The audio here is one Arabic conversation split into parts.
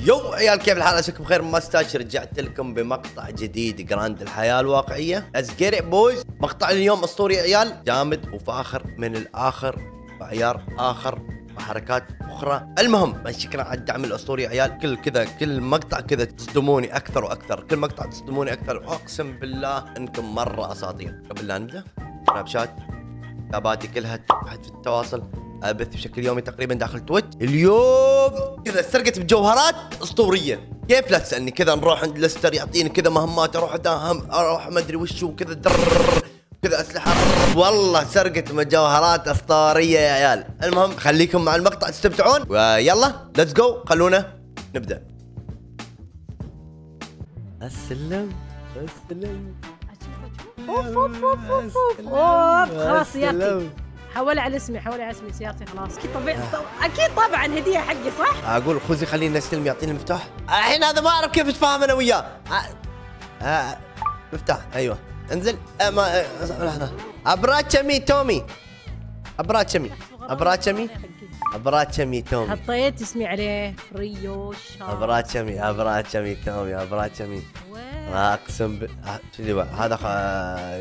يو عيال، كيف الحال؟ عساكم بخير. ماستاش رجعت لكم بمقطع جديد، جراند الحياة الواقعية. Let's get it boys. مقطع اليوم اسطوري يا عيال، جامد وفاخر من الاخر، بعيار اخر وحركات اخرى. المهم شكرا على الدعم الاسطوري يا عيال. كل مقطع كذا تصدموني اكثر واكثر، كل مقطع تصدموني اكثر. اقسم بالله انكم مرة اساطير. قبل لا نبدا، سناب شات حساباتي كلها تحت في التواصل، ابث بشكل يومي تقريبا داخل تويتش. اليوم كذا سرقة بجوهرات اسطوريه. كيف لا تسالني؟ كذا نروح عند لستر يعطيني كذا مهمات، اروح اداهم، اروح ما ادري وش هو، كذا كذا اسلحه. والله سرقة مجوهرات اسطوريه يا عيال. المهم خليكم مع المقطع تستمتعون، ويلا ليتس جو. خلونا نبدا. السلام السلام. اوف اوف اوف اوف اوف خلاص سيارتي، حولي على اسمي سيارتي خلاص. اكيد طبعا هديه حقي صح؟ اقول خوزي خليني استلم، يعطيني المفتاح. الحين هذا ما اعرف كيف اتفاهم انا وياه. مفتاح ايوه انزل. لحظه. ابراتشمي تومي، ابراتشمي تومي. حطيت اسمي عليه ريو ابراتشمي تومي. اقسم هذا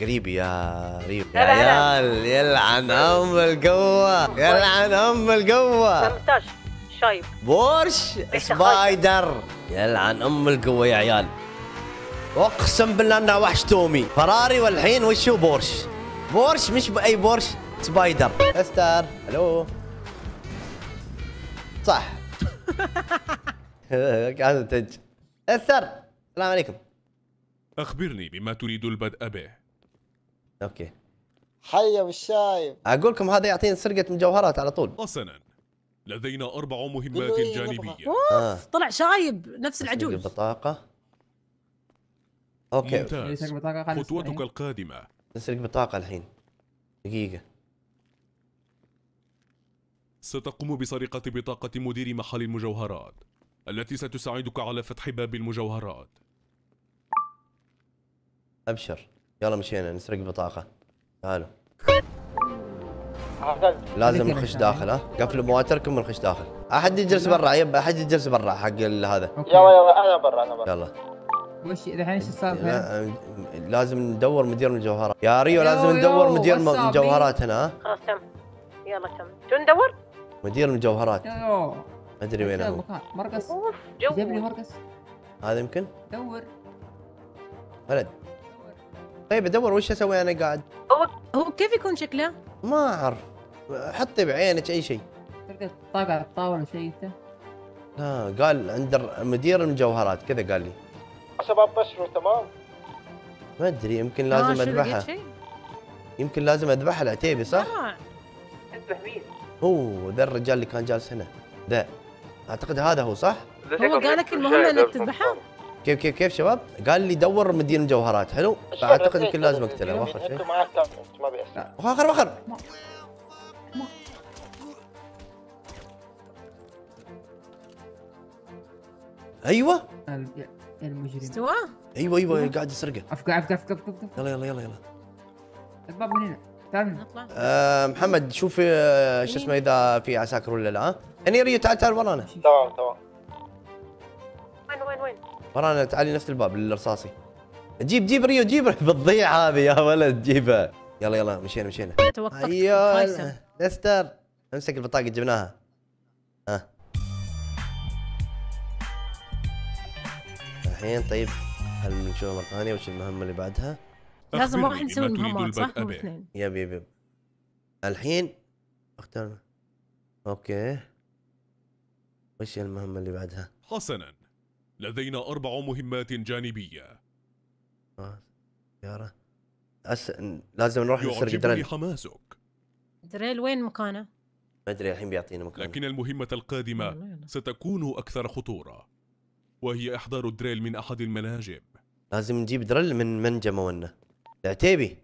قريبي يا ريو يا عيال. يلعن ام القوه، يلعن ام القوه. 18 شايب بورش سبايدر، يلعن ام القوه يا عيال. اقسم بالله انه وحش تومي فراري. والحين وش هو؟ بورش مش باي بورش، سبايدر. استر الو صح. قاعد تنج. استر السلام عليكم. أخبرني بما تريد البدء به. اوكي حي ابو الشايب. اقول لكم هذا يعطيني سرقة مجوهرات على طول. حسنا، لدينا 4 مهمات جانبية. طلع شايب نفس العجوز. بطاقة. اوكي ممتاز، خطوتك القادمة. نسرق بطاقة الحين. دقيقة. ستقوم بسرقة بطاقة مدير محل المجوهرات التي ستساعدك على فتح باب المجوهرات. ابشر يلا مشينا نسرق بطاقة. تعالوا لازم نخش داخل. قفلوا مواتركم ونخش داخل. احد يجلس برا، يب احد يجلس برا حق هذا. يلا انا برا يلا. وش الحين ايش الصار؟ لازم ندور مدير المجوهرات يا ريو، لازم ندور مدير المجوهرات هنا. خلاص تم، يلا تم. شو ندور؟ مدير المجوهرات. ما ادري وين هو. مرقص. جيب لي مرقص. هذا يمكن. دور ولد. طيب ادور وش اسوي انا قاعد. هو كيف يكون شكله؟ ما اعرف، حطي بعينك اي شيء. تلقى طاقة على الطاولة شيء انت؟ لا قال عند مدير المجوهرات كذا قال لي. شباب بشروا تمام. ما ادري يمكن لازم اذبحها. يمكن لازم اذبحها العتيبي صح؟ اذبح مين؟ هو ذا الرجال اللي كان جالس هنا ذا، اعتقد هذا هو صح؟ هو قال لك المهمة انك تذبحها؟ كيف شباب؟ قال لي دور مدير مجوهرات. حلو، فاعتقد يمكن لازم اقتله. واخر شيء انتم معك كم؟ ما بيأثر. واخر ايوه المجرم استوى؟ ايوه قاعد يسرقه. افقع يلا الباب من هنا. تعال نطلع. محمد شوف شو اسمه اذا في عساكر ولا لا. اني ريو تعال ورانا. تمام. وين؟ ورانا تعالي نفس الباب الرصاصي. جيب ريو بتضيع هذه يا ولد، جيبها. يلا مشينا. توقفت. ايوه لستر امسك البطاقة جبناها. الحين طيب هل نشوف مرة ثانية وش المهمة اللي بعدها؟ لازم واحد يسوي المهمات صح؟ مو اثنين. يب الحين اختار. اوكي وش المهمة اللي بعدها؟ حسنا، لدينا 4 مهمات جانبية. سيارة لازم نروح نسرق دريل. يعجبني حماسك. دريل وين مكانه؟ ما ادري الحين بيعطينا مكان. لكن المهمة القادمة ستكون أكثر خطورة، وهي إحضار الدريل من أحد المناجم. لازم نجيب دريل من منجم ونا العتيبي.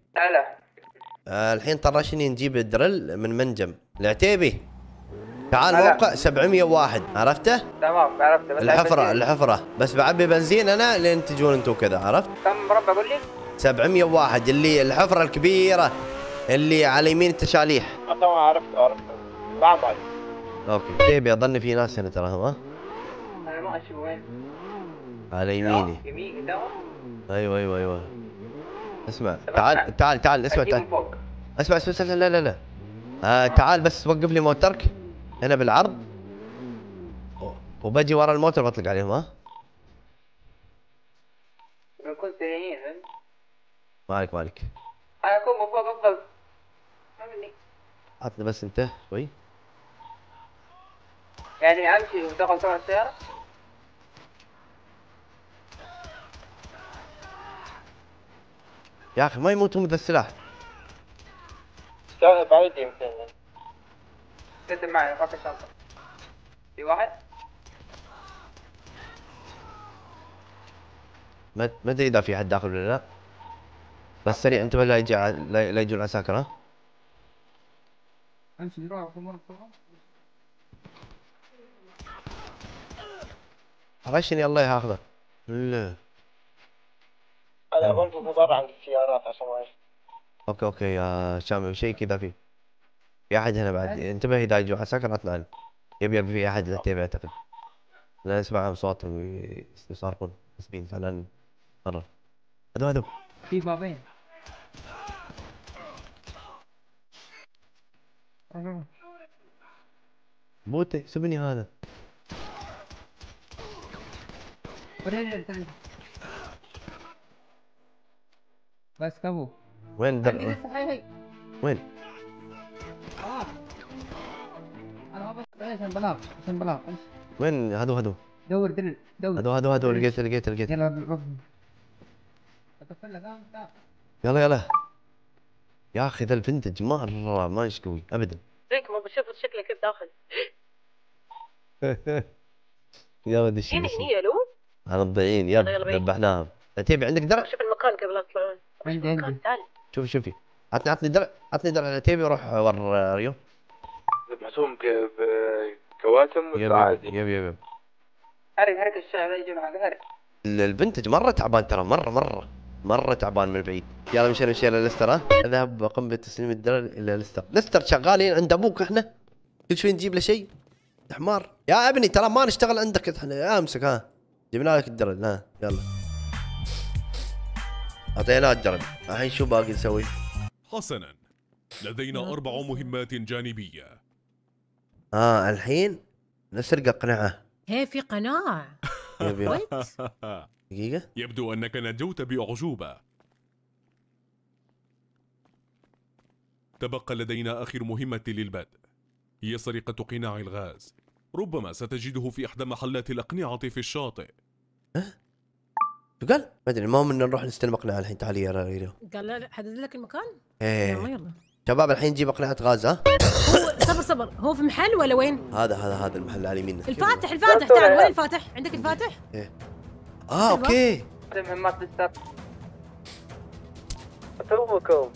الحين طرشني نجيب الدريل من منجم العتيبي. تعال موقع 701 عرفته؟ تمام عرفته. الحفرة بس بعبي بنزين انا لين تجون انتم كذا. عرفت؟ كم مربع قول لي؟ 701 اللي الحفرة الكبيرة اللي على يمين التشاليح. تمام عرفت. بعد اوكي. عتيبي اظن في ناس هنا تراهم. ماشي وين؟ على يميني. يمين قدام؟ ايوه. اسمع تعال اسمع تعال. اسمع لا. تعال بس وقف لي موترك هنا بالعرض وبجي ورا الموتر بطلق عليهم. ها بنكون سريعين فهمت؟ مالك انا اكون من فوق افضل. فهمني؟ عطني بس انت شوي. يعني امشي ودخل طلع السيارة؟ يا اخي ما يموتون بذا السلاح. بعيد يمكن. قدم معي فك الشنطة. في واحد؟ ما ادري اذا في حد داخل ولا لا. بس سريع انتبه لا يجون عساكر. ها امشي روح في المنطقة. رشني الله ياخذه. لا انا بنتظر برا عند السيارات عشان ما اوكي يا شامي شيء كذا في احد هنا بعد. انتبه اذا يجوا عساكر اطلع. يبي في احد التيبي اعتقد. لا اسمع صوتهم يصارخون مسبين زعلان مرة. هذو في بابين. موتي سبني هذا. بس كفو. وين وين؟ انا بس عشان بلاغ. وين هذو؟ دور هذو لقيت. يلا اتقفل لك. يلا يا اخي ذا الفنتج مرة ما يشكوي ابدا. زيك ما بشوف شكله كيف داخل. يا ولد الشيء هي لو هذا الضيعين يلا ذبحناهم. تبي عندك درع؟ شوف المكان قبل لا تطلعون. عندي تعال شوفي عطني درع تبي روح ور ريو. ذبحتهم بكواتم ولا عادي؟ يب هرك الشعب يجون على الفنتج مرة تعبان ترى مرة تعبان من بعيد. يلا مشينا للستر. ها اذهب وقم بتسليم الدرع الى لستر شغالين عند ابوك احنا كل شوي نجيب له شيء. حمار يا ابني ترى ما نشتغل عندك احنا. امسك. ها جبنا لك الدرج. ها يلا اعطيناه الدرج. الحين شو باقي نسوي؟ حسنا لدينا 4 مهمات جانبية. الحين نسرق قناعه. هي في قناع. دقيقة. يبدو أنك نجوت بأعجوبة. تبقى لدينا آخر مهمة للبدء، هي سرقة قناع الغاز. ربما ستجده في إحدى محلات الأقنعة في الشاطئ. شو قال؟ ما أدري. المهم إن نروح نستلم أقنعة الحين. تعالي يا ريرو. قال لا حدد لك المكان؟ يلا شباب الحين نجيب أقنعة غاز. ها؟ هو صبر هو في محل ولا وين؟ هذا المحل على يميننا. الفاتح تعال. وين الفاتح؟ عندك الفاتح؟ اوكي. مهمات للستار. توكم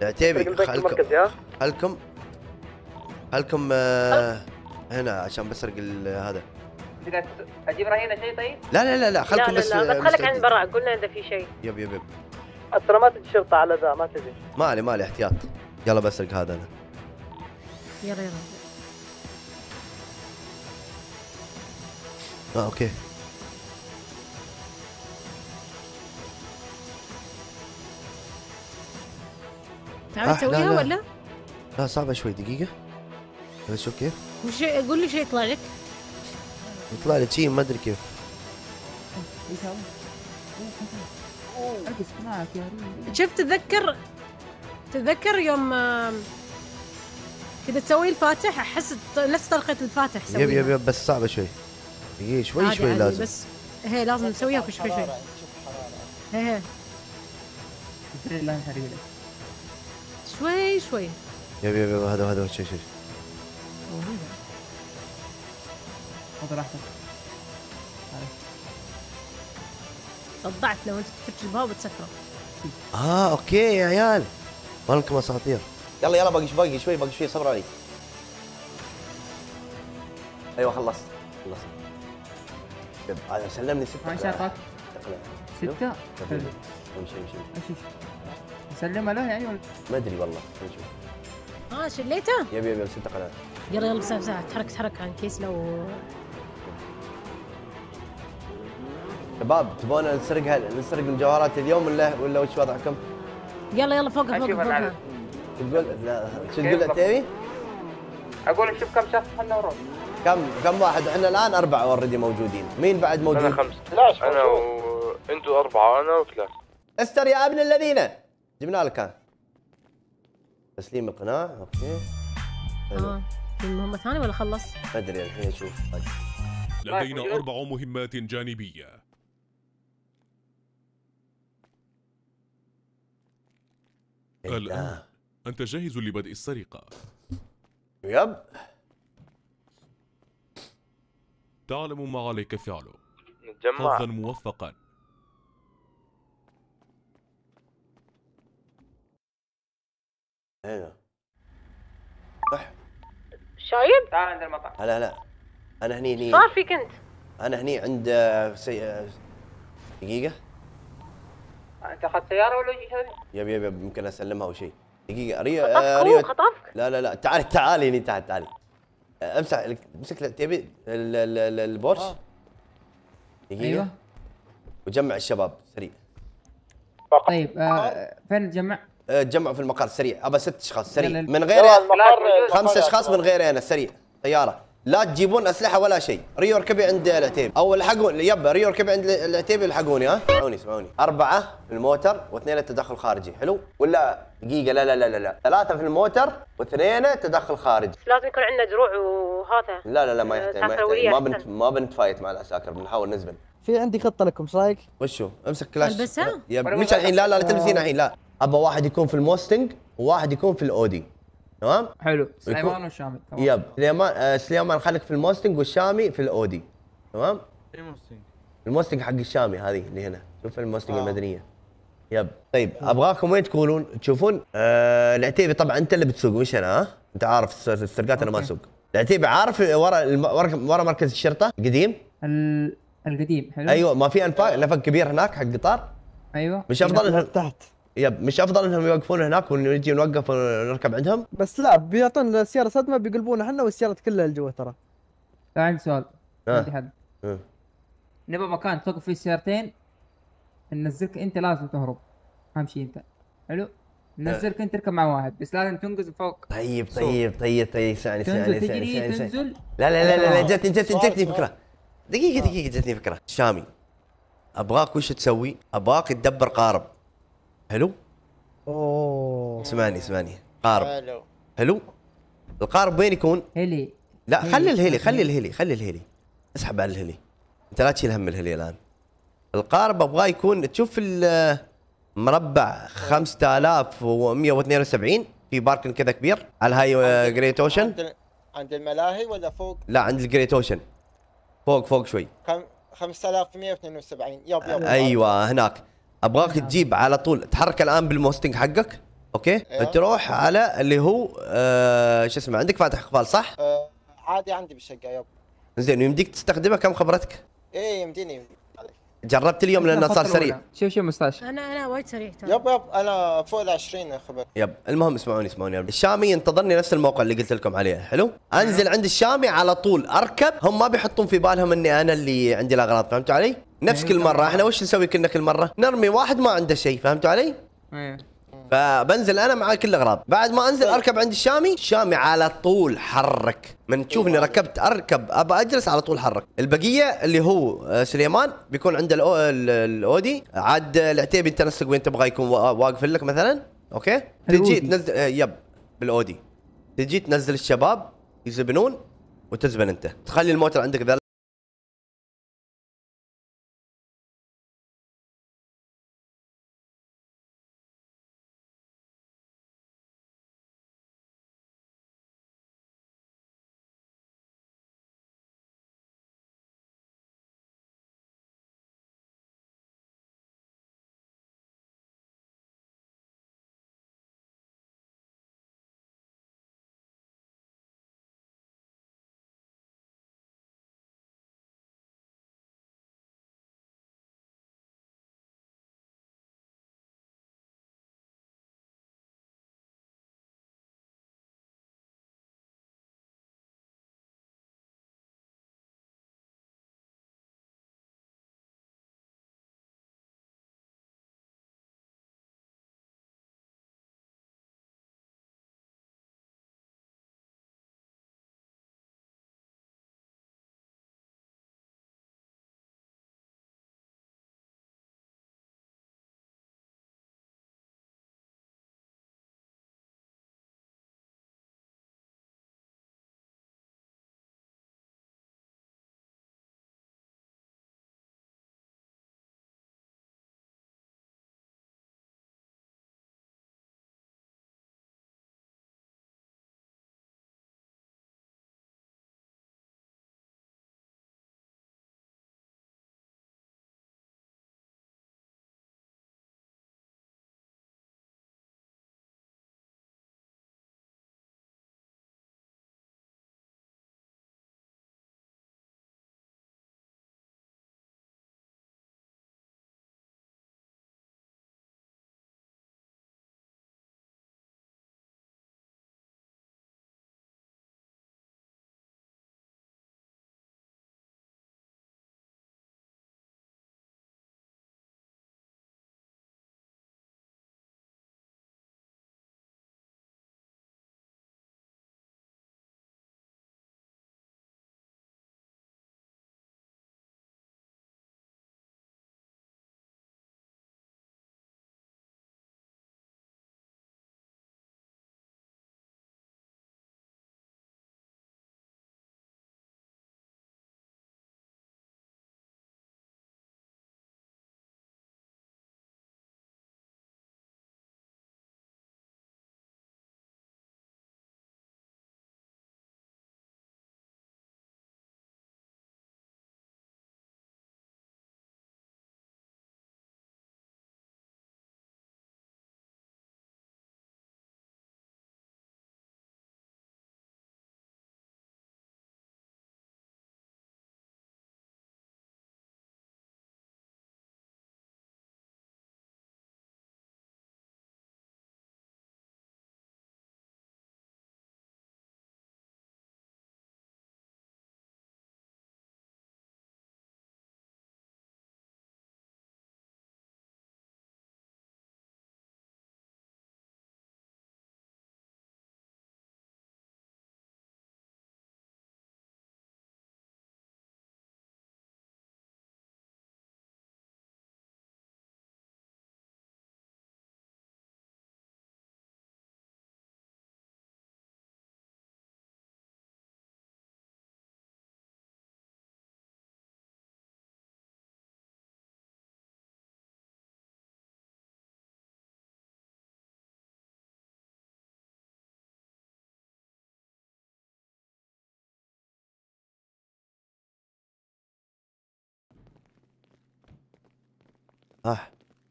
عتيبي خلكم هنا عشان بسرق هذا. اجيب رهينه شيء طيب؟ لا خلكم بس. لا خليك عند برا. قلنا اذا في شيء. يب ترى ما تجي شرطة على ذا ما تجي. مالي احتياط. يلا بسرق هذا انا. يلا اوكي. تعال تسويها ولا؟ لا صعبة شوي. دقيقة بس شوف كيف. قول لي شيء يطلع لك. يطلع لي شيء ما ادري كيف. شفت تذكر يوم كذا تسوي الفاتح. احس نفس طريقة الفاتح سويها. يب بس صعبة شوي. دقيقة شوي لازم. بس هي لازم نسويها شوي. هي شوي. يب هذا شوي. خذ راحتك. صدعتنا وانت تفتش الباب وتسكره. اوكي يا عيال مالكم اساطير. يلا باقي شوي صبر علي. ايوه خلصت. يب سلمني 6 ما شافك. 6. حلو. امشي. ايش نسلمها له يعني ولا؟ ما ادري والله، نشوف. شليته؟ يب 6 قنوات. يلا بسرعة تحرك عن كيس لو. شباب تبون نسرق الجوهرات اليوم ولا وش وضعكم؟ يلا فوقها. تقول لا شو تقول عتيبي؟ اقول نشوف كم شخص احنا ونروح. كم واحد؟ احنا الان 4 اوريدي موجودين، مين بعد موجود؟ أنا 5. أنا وأنتوا 4 أنا و3. استر يا ابن الذين، جبنا لك ها. تسليم القناع، اوكي. في مهمة ثانية ولا خلص؟ ما ادري الحين اشوف. لدينا 4 مهمات جانبية. الآن أنت جاهز لبدء السرقة. يب. تعلم ما عليك فعله. نتجمع. حظا موفقا. هنا صح. شايب؟ تعال عند المطعم. هلا انا هني صار فيك انت؟ انا هني عند دقيقة. انت اخذت سياره ولا شيء هذا؟ يب ممكن اسلمها او شيء. دقيقة ريو خطفك؟ لا تعالي هني، تعالي. امسك تبي البورش. دقيقة. ايوه. وجمع الشباب سريع. طيب فين نتجمع؟ تجمعوا في المقر سريع، ابى 6 اشخاص سريع يلا. من غير المقر 5 اشخاص من غيري انا سريع. طيارة لا تجيبون اسلحة ولا شيء. ريو اركبي عند العتيبي او الحقوني. يب ريو اركبي عند العتيبي الحقوني. اسمعوني 4 في الموتر و2 تدخل خارجي. حلو ولا دقيقة؟ لا 3 في الموتر و2 تدخل خارجي. لازم يكون عندنا دروع وهذا. لا ما يحتاج. ما بنتفايت مع العساكر، بنحاول نزبن. في عندي خطه لكم، ايش رايك؟ وشو؟ امسك كلاش. البسها؟ مش الحين، لا تلبسين الحين، لا. ابى واحد يكون في الموستنج وواحد يكون في الاودي. تمام؟ حلو. سليمان والشامي. يب سليمان خليك في الموستنج والشامي في الاودي. تمام؟ الموستنج حق الشامي هذه اللي هنا، شوف الموستنج المدنيه. يب طيب ابغاكم وين تكونون؟ تشوفون العتيبي طبعا انت اللي بتسوق مش انا. ها انت عارف السرقات انا ما اسوق. العتيبي عارف ورا مركز الشرطه القديم. القديم حلو. ايوه ما في نفق كبير هناك حق قطار. ايوه. مش افضل انهم تحت. يب مش افضل انهم يوقفون هناك ونجي نوقف ونركب عندهم؟ بس لا، بيعطون السياره صدمه بيقلبونها احنا والسيارات كلها لجوا ترى. عندي سؤال. عندي حد. آه. نبغى مكان توقف فيه السيارتين، ننزلك انت لازم تهرب. اهم شيء انت. حلو. ننزلك انت تركب مع واحد بس لازم تنقز فوق. طيب ثاني تنزل. لا جتني فكره. دقيقة جتني فكرة. شامي ابغاك وش تسوي؟ ابغاك تدبر قارب. حلو؟ اوه اسمعني قارب. حلو؟ القارب وين يكون؟ هلي. لا خلي الهلي. اسحب على الهلي. انت لا تشيل هم الهلي الان. القارب ابغاه يكون تشوف المربع 5172 في باركن كذا كبير على هاي جريت اوشن. عند الملاهي ولا فوق؟ لا عند الجريت اوشن. فوق شوي. 5172. يب ايوه هناك. ابغاك تجيب على طول، تحرك الان بالموستنج حقك. اوكي تروح على اللي هو شو اسمه، عندك فاتح اقفال صح؟ عادي عندي بالشقه. يب زين ويمديك تستخدمه؟ كم خبرتك؟ ايه يمديني. جربت اليوم لانه صار سريع. شوف مستاشفى. انا وايد سريع ترى. يب انا فوق ال 20 خبر. يب المهم اسمعوني. الشامي ينتظرني نفس الموقع اللي قلت لكم عليه. حلو؟ انزل عند الشامي على طول اركب. هم ما بيحطون في بالهم اني انا اللي عندي الاغراض. فهمتوا علي؟ نفس كل مره. احنا وش نسوي كنا كل مره؟ نرمي واحد ما عنده شيء. فهمتوا علي؟ ايه. فبنزل انا مع كل الاغراض. بعد ما انزل اركب عند الشامي على طول حرك. من تشوفني ركبت اركب ابى اجلس على طول حرك. البقيه اللي هو سليمان بيكون عنده الاودي. عاد العتيبي انت نسق وين تبغى يكون واقف لك مثلا. اوكي تجي تنزل يب بالاودي. تجي تنزل الشباب يزبنون وتزبن انت. تخلي الموتر عندك ذا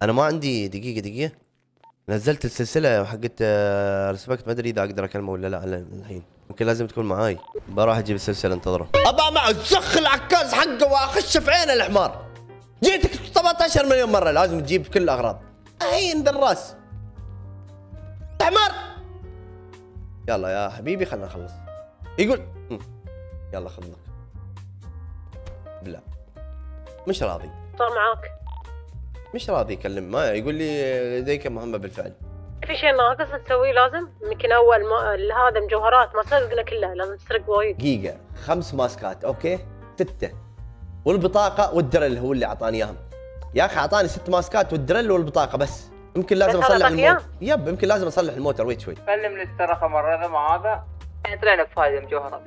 انا ما عندي دقيقه نزلت السلسله حقت ريسبكت، ما ادري اذا اقدر اكلمه ولا لا الحين، يمكن لازم تكون معاي. بروح اجيب السلسله انتظره. ابا مع زخ العكاز حقه واخش في عين الحمار. جيتك 17 مليون مره، لازم تجيب كل الاغراض. عين ذا الراس حمار. يلا يا حبيبي خلنا نخلص. يقول يلا خذ لك. لا مش راضي. صار معاك؟ مش راضي يكلم، ما يقول لي لديك مهمة بالفعل. في شيء ناقص تسويه لازم؟ يمكن اول هذا مجوهرات ما سرقنا كلها، لازم تسرق وايد. دقيقة 5 ماسكات اوكي 6 والبطاقة والدرل هو اللي اعطاني اياهم. يا اخي اعطاني 6 ماسكات والدرل والبطاقة بس. يمكن لازم اصلح الموتر. يب يمكن لازم اصلح الموتر. ويت شوي. سلم لي الترخة مرة مع هذا يعني طلعنا بفايدة مجوهرات.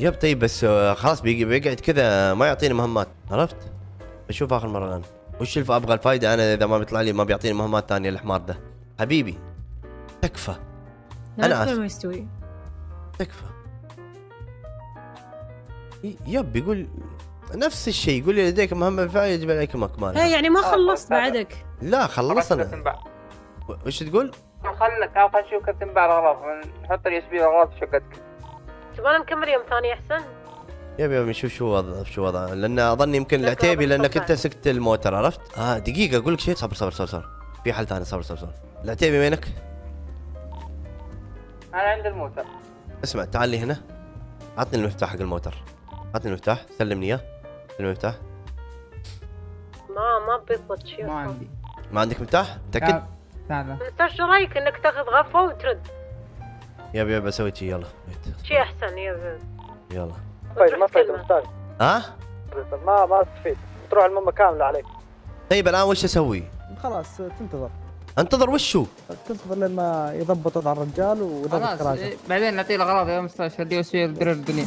يب طيب بس خلاص بيقعد كذا ما يعطيني مهمات، عرفت؟ بشوف اخر مرة الان. وش ابغى الفايدة انا اذا ما بيطلع لي ما بيعطيني مهمات ثانية الحمار ده. حبيبي تكفى. انا اسف. ما يستوي. تكفى. يب يقول نفس الشيء، يقول لي لديك مهمة بالفعل يجب عليكم اكمالها. ايه يعني ما خلصت بعدك؟ لا خلصنا. وش تقول؟ خلنا نشوف كيف تنباع الاغراض، نحط اليو اس بي الاغراض في شقتك. تبغى نكمل يوم ثاني احسن؟ يبي نشوف شو وضع لان اظن يمكن العتيبي لانك انت سكت الموتر، عرفت؟ دقيقة اقول لك شيء. صبر في حل ثاني. صبر. العتيبي وينك؟ انا عند الموتر. اسمع تعال لي هنا، عطني المفتاح حق الموتر. عطني المفتاح، سلمني اياه. المفتاح ما بيضبط شيء. ما عندي. ما عندك مفتاح؟ متأكد؟ تعال. انت شو رايك انك تاخذ غفوه وترد؟ يب اسوي شيء. يلا شيء احسن. يلا ما فايدة استاذ. ما تستفيد، تروح المهمة كاملة عليك. طيب الان وش اسوي؟ خلاص تنتظر. انتظر وشو؟ تنتظر لما يضبط وضع الرجال ويضبط خلاص كراجه. بعدين نعطيه الاغراض يا مستشفى اليو اس بي والدرر الدنيا.